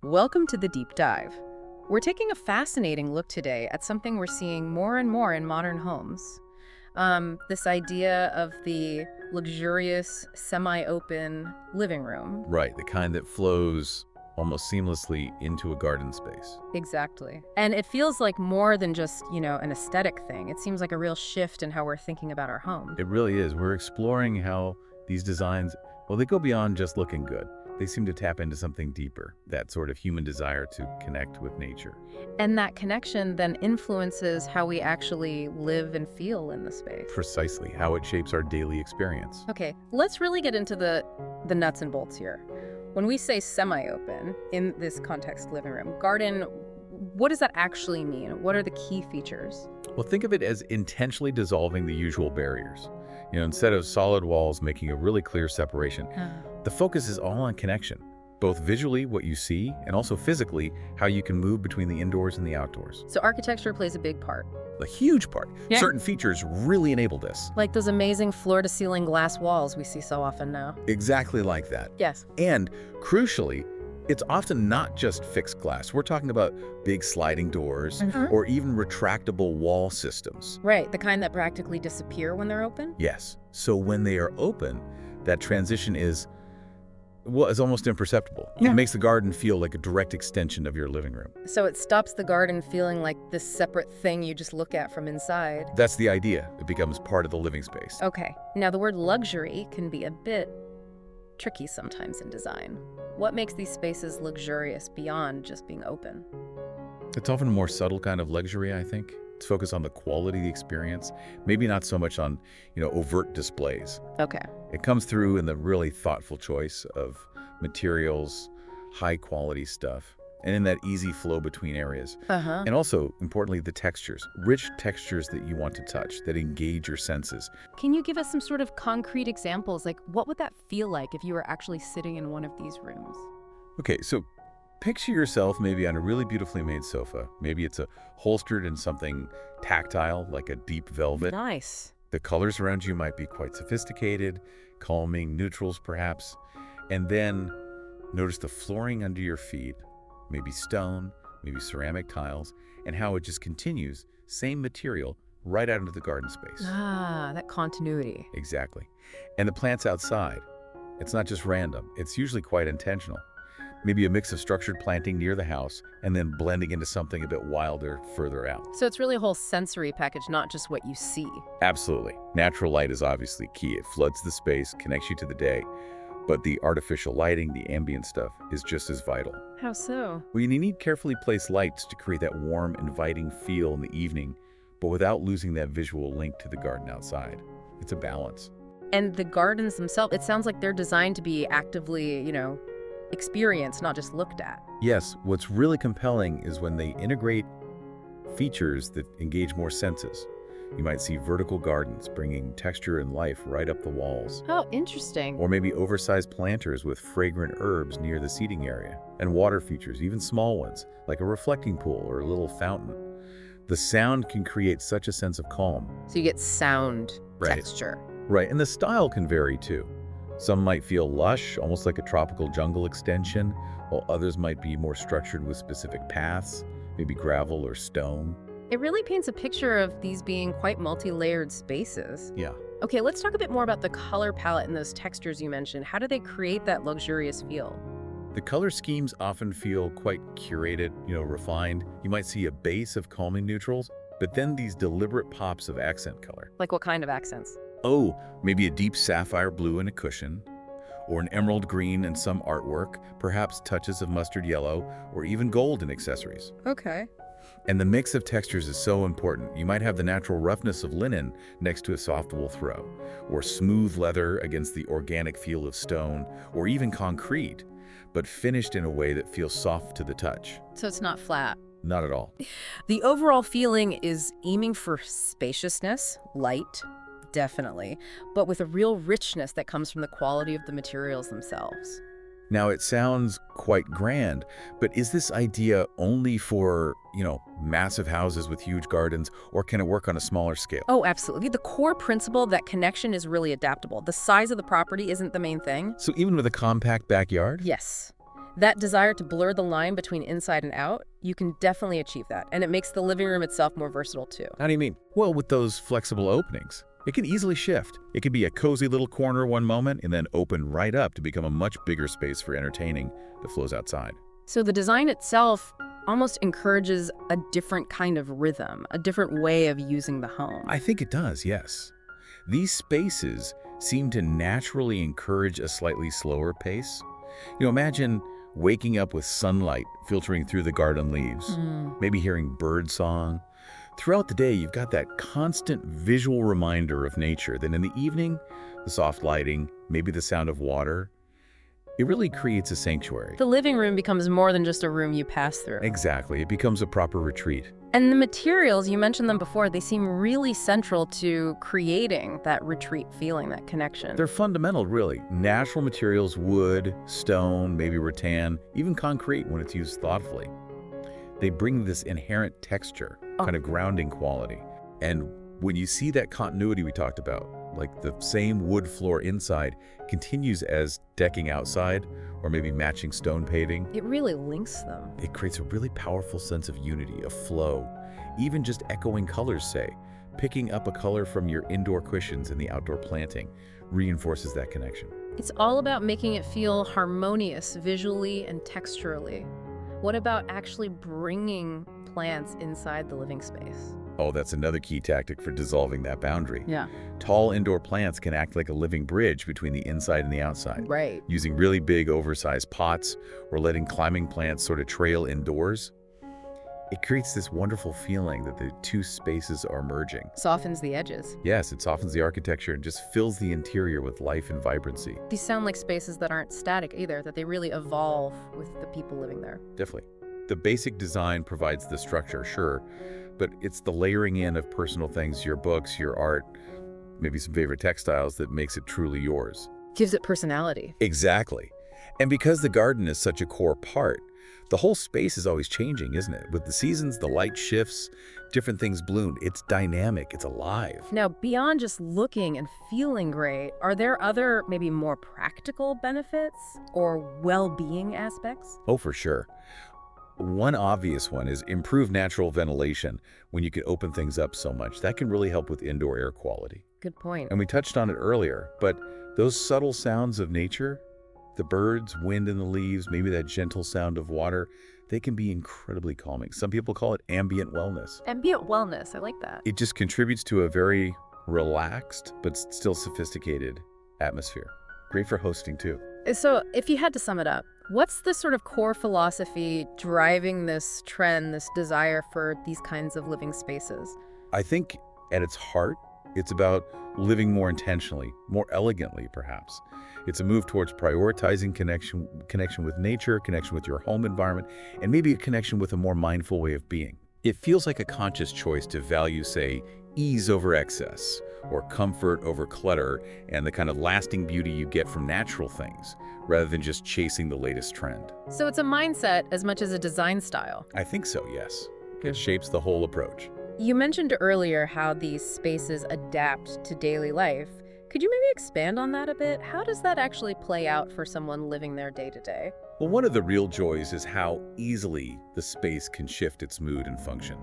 Welcome to the Deep Dive. We're taking a fascinating look today at something we're seeing more and more in modern homes. This idea of the luxurious, semi-open living room. Right, the kind that flows almost seamlessly into a garden space. Exactly. And it feels like more than just, an aesthetic thing. It seems like a real shift in how we're thinking about our home. It really is. We're exploring how these designs, well, they go beyond just looking good. They seem to tap into something deeper, that sort of human desire to connect with nature. And that connection then influences how we actually live and feel in the space. Precisely, how it shapes our daily experience. Okay, let's really get into the nuts and bolts here. When we say semi-open in this context living room, garden, what does that actually mean? What are the key features? Well, think of it as intentionally dissolving the usual barriers. Instead of solid walls making a really clear separation, the focus is all on connection, both visually, what you see, and also physically, how you can move between the indoors and the outdoors. So architecture plays a big part. A huge part. Yeah. Certain features really enable this. Like those amazing floor-to-ceiling glass walls we see so often now. Exactly like that. Yes. And crucially, it's often not just fixed glass. We're talking about big sliding doors or even retractable wall systems. Right, the kind that practically disappear when they're open? Yes. So when they are open, that transition is almost imperceptible. Yeah. It makes the garden feel like a direct extension of your living room. So it stops the garden feeling like this separate thing you just look at from inside. That's the idea. It becomes part of the living space. Okay, now the word luxury can be a bit tricky sometimes in design. What makes these spaces luxurious beyond just being open? It's often a more subtle kind of luxury, I think. It's focused on the quality of the experience, maybe not so much on, overt displays. Okay. It comes through in the really thoughtful choice of materials, high quality stuff, and in that easy flow between areas. And also, importantly, the textures, rich textures that you want to touch, that engage your senses. Can you give us some sort of concrete examples? Like, what would that feel like if you were actually sitting in one of these rooms? Okay, so picture yourself maybe on a really beautifully made sofa. Maybe it's holstered in something tactile, like a deep velvet. Nice. The colors around you might be quite sophisticated, calming, neutrals perhaps. And then notice the flooring under your feet, maybe stone, maybe ceramic tiles, and how it just continues, same material, right out into the garden space. Ah, that continuity. Exactly. And the plants outside, it's not just random, it's usually quite intentional. Maybe a mix of structured planting near the house and then blending into something a bit wilder further out. So it's really a whole sensory package, not just what you see. Absolutely. Natural light is obviously key. It floods the space, connects you to the day. But the artificial lighting, the ambient stuff, is just as vital. How so? Well, you need carefully placed lights to create that warm, inviting feel in the evening, but without losing that visual link to the garden outside. It's a balance. And the gardens themselves, it sounds like they're designed to be actively, experienced, not just looked at. Yes, what's really compelling is when they integrate features that engage more senses. You might see vertical gardens bringing texture and life right up the walls. Oh, interesting. Or maybe oversized planters with fragrant herbs near the seating area. And water features, even small ones, like a reflecting pool or a little fountain. The sound can create such a sense of calm. So you get sound texture. Right, and the style can vary too. Some might feel lush, almost like a tropical jungle extension, while others might be more structured with specific paths, maybe gravel or stone. It really paints a picture of these being quite multi-layered spaces. Yeah. Okay, let's talk a bit more about the color palette and those textures you mentioned. How do they create that luxurious feel? The color schemes often feel quite curated, refined. You might see a base of calming neutrals, but then these deliberate pops of accent color. Like what kind of accents? Oh, maybe a deep sapphire blue in a cushion, or an emerald green in some artwork, perhaps touches of mustard yellow, or even gold in accessories. Okay. And the mix of textures is so important. You might have the natural roughness of linen next to a soft wool throw, or smooth leather against the organic feel of stone, or even concrete, but finished in a way that feels soft to the touch. So it's not flat. Not at all. The overall feeling is aiming for spaciousness, light, definitely, but with a real richness that comes from the quality of the materials themselves. Now, it sounds quite grand, but is this idea only for, massive houses with huge gardens, or can it work on a smaller scale? Oh, absolutely. The core principle of that connection is really adaptable. The size of the property isn't the main thing. So even with a compact backyard? Yes. That desire to blur the line between inside and out, you can definitely achieve that. And it makes the living room itself more versatile too. How do you mean? Well, with those flexible openings, it can easily shift. It can be a cozy little corner one moment and then open right up to become a much bigger space for entertaining that flows outside. So the design itself almost encourages a different kind of rhythm, a different way of using the home. I think it does, yes. These spaces seem to naturally encourage a slightly slower pace. Imagine waking up with sunlight filtering through the garden leaves, maybe hearing bird song. Throughout the day, you've got that constant visual reminder of nature. Then in the evening, the soft lighting, maybe the sound of water, it really creates a sanctuary. The living room becomes more than just a room you pass through. Exactly. It becomes a proper retreat. And the materials, you mentioned them before, they seem really central to creating that retreat feeling, that connection. They're fundamental, really. Natural materials, wood, stone, maybe rattan, even concrete when it's used thoughtfully. They bring this inherent texture, kind of grounding quality. And when you see that continuity we talked about, like the same wood floor inside continues as decking outside, or maybe matching stone paving. It really links them. It creates a really powerful sense of unity, of flow. Even just echoing colors, say. Picking up a color from your indoor cushions and the outdoor planting reinforces that connection. It's all about making it feel harmonious visually and texturally. What about actually bringing plants inside the living space? Oh, that's another key tactic for dissolving that boundary. Yeah. Tall indoor plants can act like a living bridge between the inside and the outside. Right. Using really big, oversized pots or letting climbing plants sort of trail indoors, it creates this wonderful feeling that the two spaces are merging. Softens the edges. Yes, it softens the architecture and just fills the interior with life and vibrancy. These sound like spaces that aren't static either, that they really evolve with the people living there. Definitely. The basic design provides the structure, sure, but it's the layering in of personal things, your books, your art, maybe some favorite textiles that makes it truly yours. Gives it personality. Exactly. And because the garden is such a core part, the whole space is always changing, isn't it? With the seasons, the light shifts, different things bloom. It's dynamic, it's alive. Now, beyond just looking and feeling great, are there other, maybe more practical benefits or well-being aspects? Oh, for sure. One obvious one is improved natural ventilation. When you can open things up so much, that can really help with indoor air quality. Good point. And we touched on it earlier, but those subtle sounds of nature, the birds, wind in the leaves, maybe that gentle sound of water, they can be incredibly calming. Some people call it ambient wellness. Ambient wellness, I like that. It just contributes to a very relaxed, but still sophisticated atmosphere. Great for hosting too. So if you had to sum it up, what's the sort of core philosophy driving this trend, this desire for these kinds of living spaces? I think at its heart, it's about living more intentionally, more elegantly, perhaps. It's a move towards prioritizing connection with nature, connection with your home environment, and maybe a connection with a more mindful way of being. It feels like a conscious choice to value, say, ease over excess, or comfort over clutter, and the kind of lasting beauty you get from natural things, rather than just chasing the latest trend. So it's a mindset as much as a design style. I think so, yes. It shapes the whole approach. You mentioned earlier how these spaces adapt to daily life. Could you maybe expand on that a bit? How does that actually play out for someone living there day to day? Well, one of the real joys is how easily the space can shift its mood and function.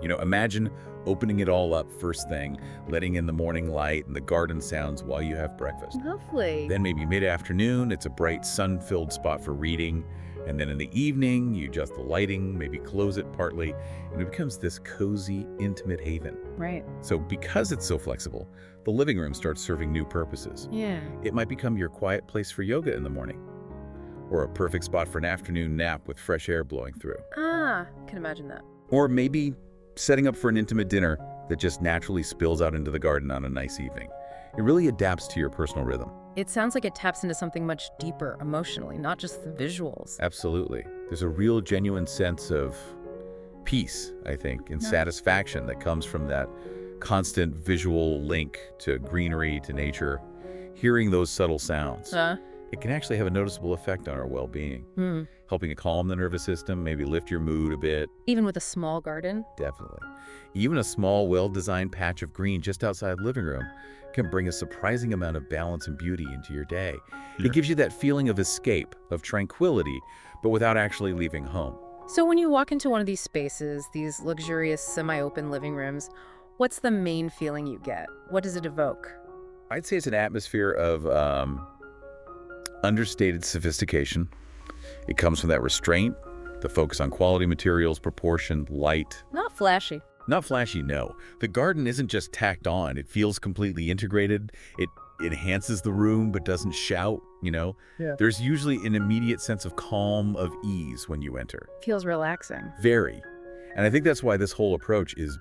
Imagine opening it all up first thing, letting in the morning light and the garden sounds while you have breakfast. Lovely. Then maybe mid-afternoon, it's a bright sun-filled spot for reading. And then in the evening, you adjust the lighting, maybe close it partly, and it becomes this cozy, intimate haven. Right. So because it's so flexible, the living room starts serving new purposes. Yeah. It might become your quiet place for yoga in the morning, or a perfect spot for an afternoon nap with fresh air blowing through. Can imagine that. Or maybe setting up for an intimate dinner that just naturally spills out into the garden on a nice evening. It really adapts to your personal rhythm. It sounds like it taps into something much deeper emotionally, not just the visuals. Absolutely. There's a real genuine sense of peace, I think, and satisfaction that comes from that constant visual link to greenery, to nature, hearing those subtle sounds. it can actually have a noticeable effect on our well-being, helping to calm the nervous system, maybe lift your mood a bit. Even with a small garden? Definitely. Even a small, well-designed patch of green just outside the living room can bring a surprising amount of balance and beauty into your day. It gives you that feeling of escape, of tranquility, but without actually leaving home. So when you walk into one of these spaces, these luxurious semi-open living rooms, what's the main feeling you get? What does it evoke? I'd say it's an atmosphere of understated sophistication. It comes from that restraint, the focus on quality materials, proportion, light. Not flashy. Not flashy, no. The garden isn't just tacked on. It feels completely integrated. It enhances the room but doesn't shout, you know? Yeah. There's usually an immediate sense of calm, of ease when you enter. Feels relaxing. Very. And I think that's why this whole approach is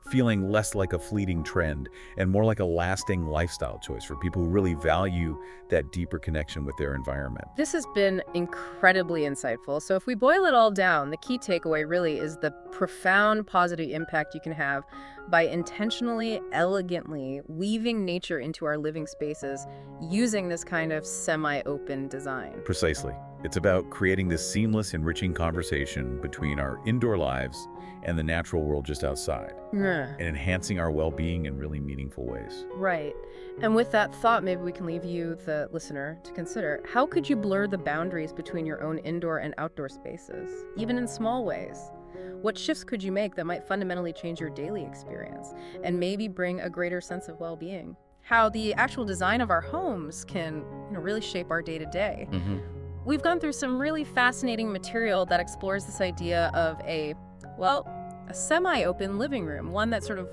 feeling less like a fleeting trend and more like a lasting lifestyle choice for people who really value that deeper connection with their environment. This has been incredibly insightful. So if we boil it all down, the key takeaway really is the profound positive impact you can have by intentionally, elegantly weaving nature into our living spaces using this kind of semi-open design. Precisely. It's about creating this seamless, enriching conversation between our indoor lives and the natural world just outside, and enhancing our well-being in really meaningful ways. Right. And with that thought, maybe we can leave you, the listener, to consider, how could you blur the boundaries between your own indoor and outdoor spaces, even in small ways? What shifts could you make that might fundamentally change your daily experience and maybe bring a greater sense of well-being? How the actual design of our homes can, really shape our day-to-day. We've gone through some really fascinating material that explores this idea of a semi-open living room, one that sort of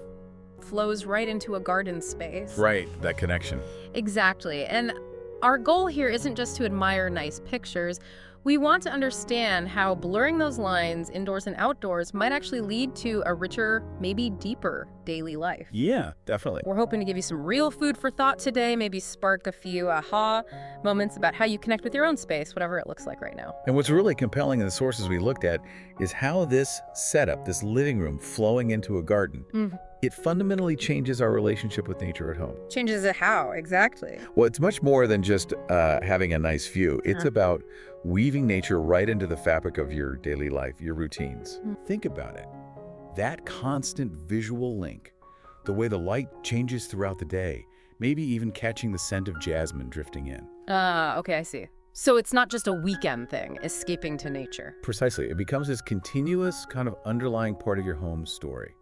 flows right into a garden space. Right, that connection. Exactly. And our goal here isn't just to admire nice pictures. We want to understand how blurring those lines indoors and outdoors might actually lead to a richer, maybe deeper daily life. Yeah, definitely. We're hoping to give you some real food for thought today, maybe spark a few aha moments about how you connect with your own space, whatever it looks like right now. And what's really compelling in the sources we looked at is how this setup, this living room flowing into a garden, it fundamentally changes our relationship with nature at home. Changes it how, exactly? Well, it's much more than just having a nice view. It's about weaving nature right into the fabric of your daily life, your routines. Think about it. That constant visual link, the way the light changes throughout the day, maybe even catching the scent of jasmine drifting in. Okay, I see. So it's not just a weekend thing, escaping to nature. Precisely. It becomes this continuous kind of underlying part of your home story.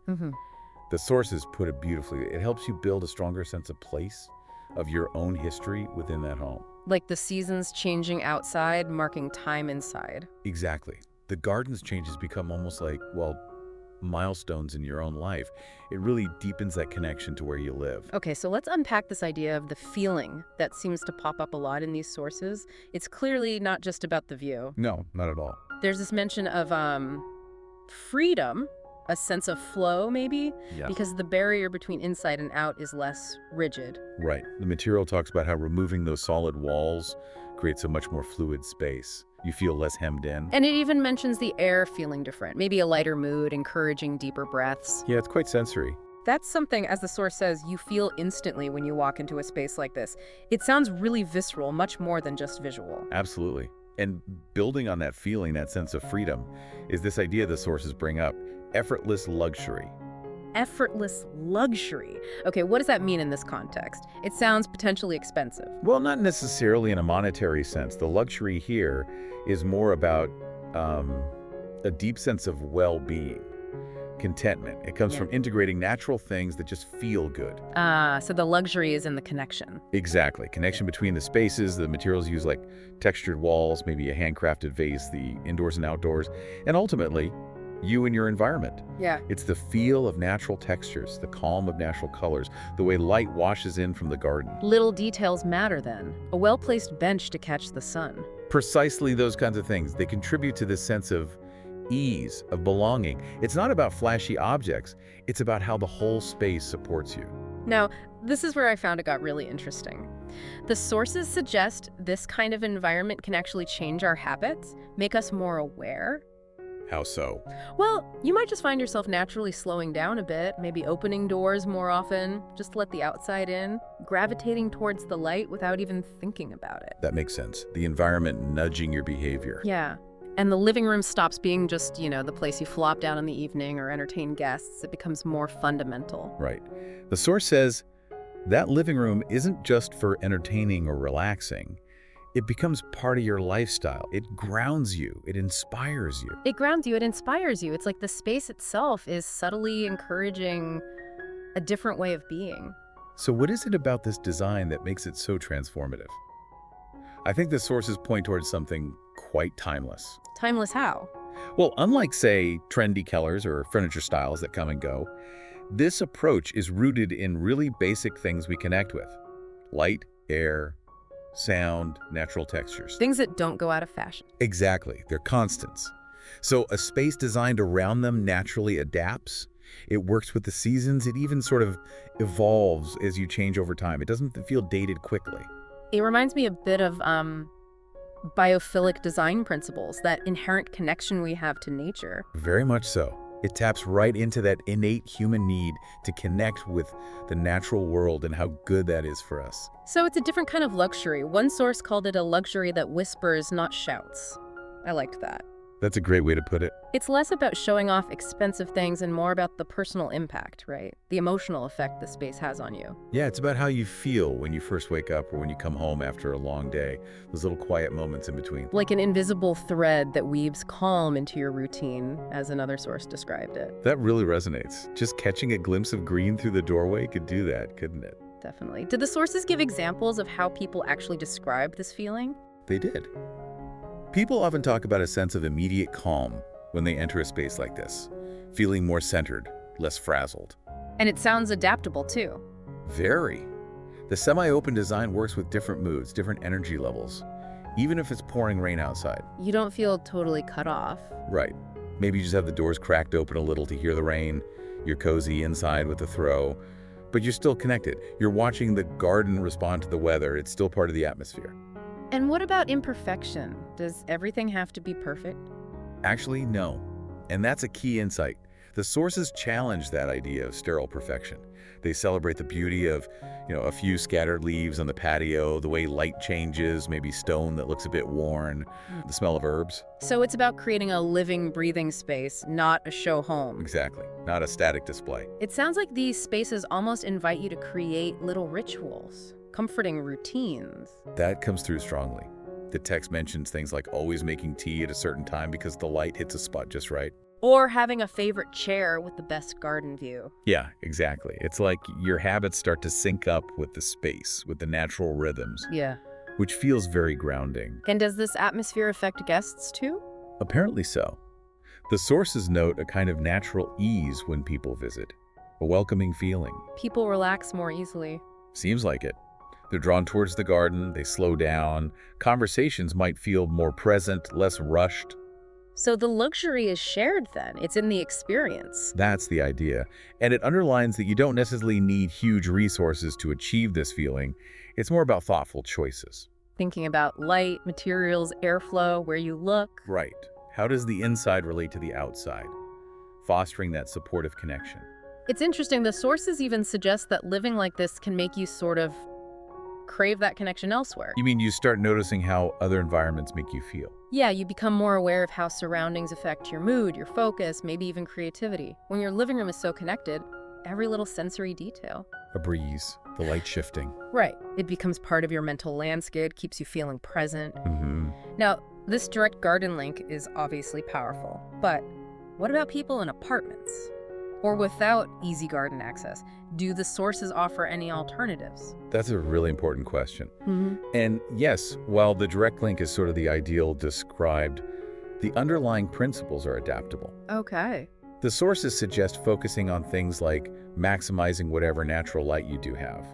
The sources put it beautifully. It helps you build a stronger sense of place, of your own history within that home. Like the seasons changing outside, marking time inside. Exactly. The garden's changes become almost like, milestones in your own life. It really deepens that connection to where you live. Okay, so let's unpack this idea of the feeling that seems to pop up a lot in these sources. It's clearly not just about the view. No, not at all. There's this mention of freedom, a sense of flow maybe, because the barrier between inside and out is less rigid. Right. The material talks about how removing those solid walls creates a much more fluid space. You feel less hemmed in. And it even mentions the air feeling different, maybe a lighter mood, encouraging deeper breaths. Yeah, it's quite sensory. That's something, as the source says, you feel instantly when you walk into a space like this. It sounds really visceral, much more than just visual. Absolutely. And building on that feeling, that sense of freedom, is this idea the sources bring up, effortless luxury. Effortless luxury. Okay, what does that mean in this context? It sounds potentially expensive. Well, not necessarily in a monetary sense. The luxury here is more about a deep sense of well-being, contentment. It comes from integrating natural things that just feel good. So the luxury is in the connection. Exactly. Connection between the spaces, the materials used like textured walls, maybe a handcrafted vase, the indoors and outdoors, and ultimately, you and your environment. Yeah. It's the feel of natural textures, the calm of natural colors, the way light washes in from the garden. Little details matter then. A well-placed bench to catch the sun. Precisely those kinds of things. They contribute to this sense of ease, of belonging. It's not about flashy objects. It's about how the whole space supports you. Now, this is where I found it got really interesting. The sources suggest this kind of environment can actually change our habits, make us more aware. How so? Well, you might just find yourself naturally slowing down a bit, maybe opening doors more often, just to let the outside in, gravitating towards the light without even thinking about it. That makes sense. The environment nudging your behavior. Yeah. And the living room stops being just, the place you flop down in the evening or entertain guests. It becomes more fundamental. Right. The source says that living room isn't just for entertaining or relaxing. It becomes part of your lifestyle. It grounds you. It inspires you. It grounds you, it inspires you. It's like the space itself is subtly encouraging a different way of being. So what is it about this design that makes it so transformative? I think the sources point towards something quite timeless. Timeless how? Well, unlike, say, trendy colors or furniture styles that come and go, this approach is rooted in really basic things we connect with. Light, air, sound, natural textures. Things that don't go out of fashion. Exactly. They're constants. So a space designed around them naturally adapts. It works with the seasons. It even sort of evolves as you change over time. It doesn't feel dated quickly. It reminds me a bit of biophilic design principles, that inherent connection we have to nature. Very much so. It taps right into that innate human need to connect with the natural world and how good that is for us. So it's a different kind of luxury. One source called it a luxury that whispers, not shouts. I liked that. That's a great way to put it. It's less about showing off expensive things and more about the personal impact, right? The emotional effect the space has on you. Yeah, it's about how you feel when you first wake up or when you come home after a long day. Those little quiet moments in between. Like an invisible thread that weaves calm into your routine, as another source described it. That really resonates. Just catching a glimpse of green through the doorway could do that, couldn't it? Definitely. Did the sources give examples of how people actually describe this feeling? They did. People often talk about a sense of immediate calm when they enter a space like this, feeling more centered, less frazzled. And it sounds adaptable, too. Very. The semi-open design works with different moods, different energy levels, even if it's pouring rain outside. You don't feel totally cut off. Right. Maybe you just have the doors cracked open a little to hear the rain. You're cozy inside with a throw, but you're still connected. You're watching the garden respond to the weather. It's still part of the atmosphere. And what about imperfection? Does everything have to be perfect? Actually, no. And that's a key insight. The sources challenge that idea of sterile perfection. They celebrate the beauty of, a few scattered leaves on the patio, the way light changes, maybe stone that looks a bit worn, the smell of herbs. So it's about creating a living, breathing space, not a show home. Exactly. Not a static display. It sounds like these spaces almost invite you to create little rituals, comforting routines. That comes through strongly. The text mentions things like always making tea at a certain time because the light hits a spot just right. Or having a favorite chair with the best garden view. Yeah, exactly. It's like your habits start to sync up with the space, with the natural rhythms. Yeah. Which feels very grounding. And does this atmosphere affect guests too? Apparently so. The sources note a kind of natural ease when people visit, a welcoming feeling. People relax more easily. Seems like it. They're drawn towards the garden, they slow down. Conversations might feel more present, less rushed. So the luxury is shared then. It's in the experience. That's the idea. And it underlines that you don't necessarily need huge resources to achieve this feeling. It's more about thoughtful choices. Thinking about light, materials, airflow, where you look. Right. How does the inside relate to the outside? Fostering that supportive connection. It's interesting. The sources even suggest that living like this can make you sort of crave that connection elsewhere. You mean you start noticing how other environments make you feel? Yeah, you become more aware of how surroundings affect your mood, your focus, maybe even creativity. When your living room is so connected, every little sensory detail. A breeze, the light shifting. Right. It becomes part of your mental landscape, keeps you feeling present. Now, this direct garden link is obviously powerful, but what about people in apartments? Or without easy garden access? Do the sources offer any alternatives? That's a really important question. And yes, while the direct link is sort of the ideal described, the underlying principles are adaptable. Okay. The sources suggest focusing on things like maximizing whatever natural light you do have.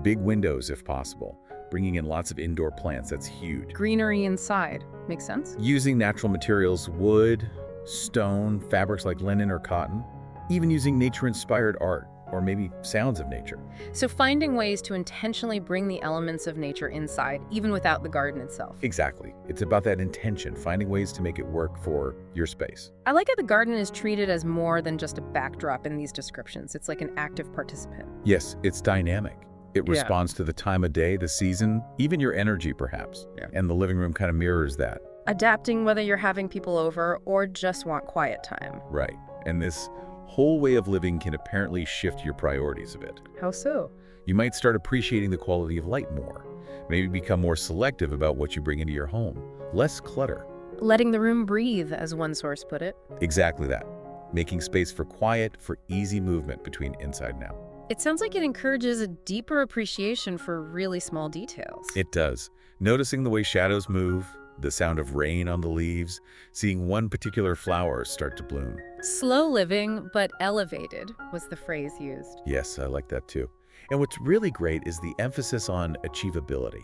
Big windows if possible. Bringing in lots of indoor plants, that's huge. Greenery inside. Makes sense? Using natural materials, wood, stone, fabrics like linen or cotton. Even using nature-inspired art. or maybe sounds of nature. So finding ways to intentionally bring the elements of nature inside, even without the garden itself. Exactly. It's about that intention, finding ways to make it work for your space. I like how the garden is treated as more than just a backdrop in these descriptions. It's like an active participant. Yes, it's dynamic. It Yeah. responds to the time of day, the season, even your energy perhaps. Yeah. And the living room kind of mirrors that. Adapting whether you're having people over or just want quiet time. Right. And this whole way of living can apparently shift your priorities a bit. How so? You might start appreciating the quality of light more. Maybe become more selective about what you bring into your home. Less clutter. Letting the room breathe, as one source put it. Exactly that. Making space for quiet, for easy movement between inside and out. It sounds like it encourages a deeper appreciation for really small details. It does. Noticing the way shadows move, the sound of rain on the leaves, seeing one particular flower start to bloom. Slow living, but elevated, was the phrase used. Yes, I like that too. And what's really great is the emphasis on achievability.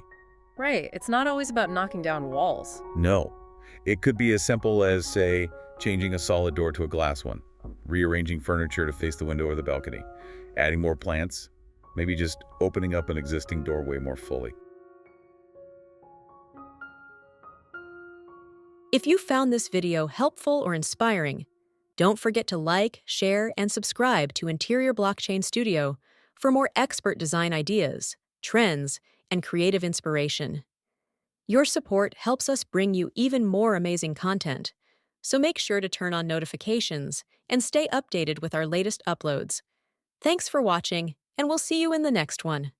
Right, it's not always about knocking down walls. No, it could be as simple as, say, changing a solid door to a glass one, rearranging furniture to face the window or the balcony, adding more plants, maybe just opening up an existing doorway more fully. If you found this video helpful or inspiring, don't forget to like, share, and subscribe to Interior Blockchain Studio for more expert design ideas, trends, and creative inspiration. Your support helps us bring you even more amazing content, so make sure to turn on notifications and stay updated with our latest uploads. Thanks for watching, and we'll see you in the next one.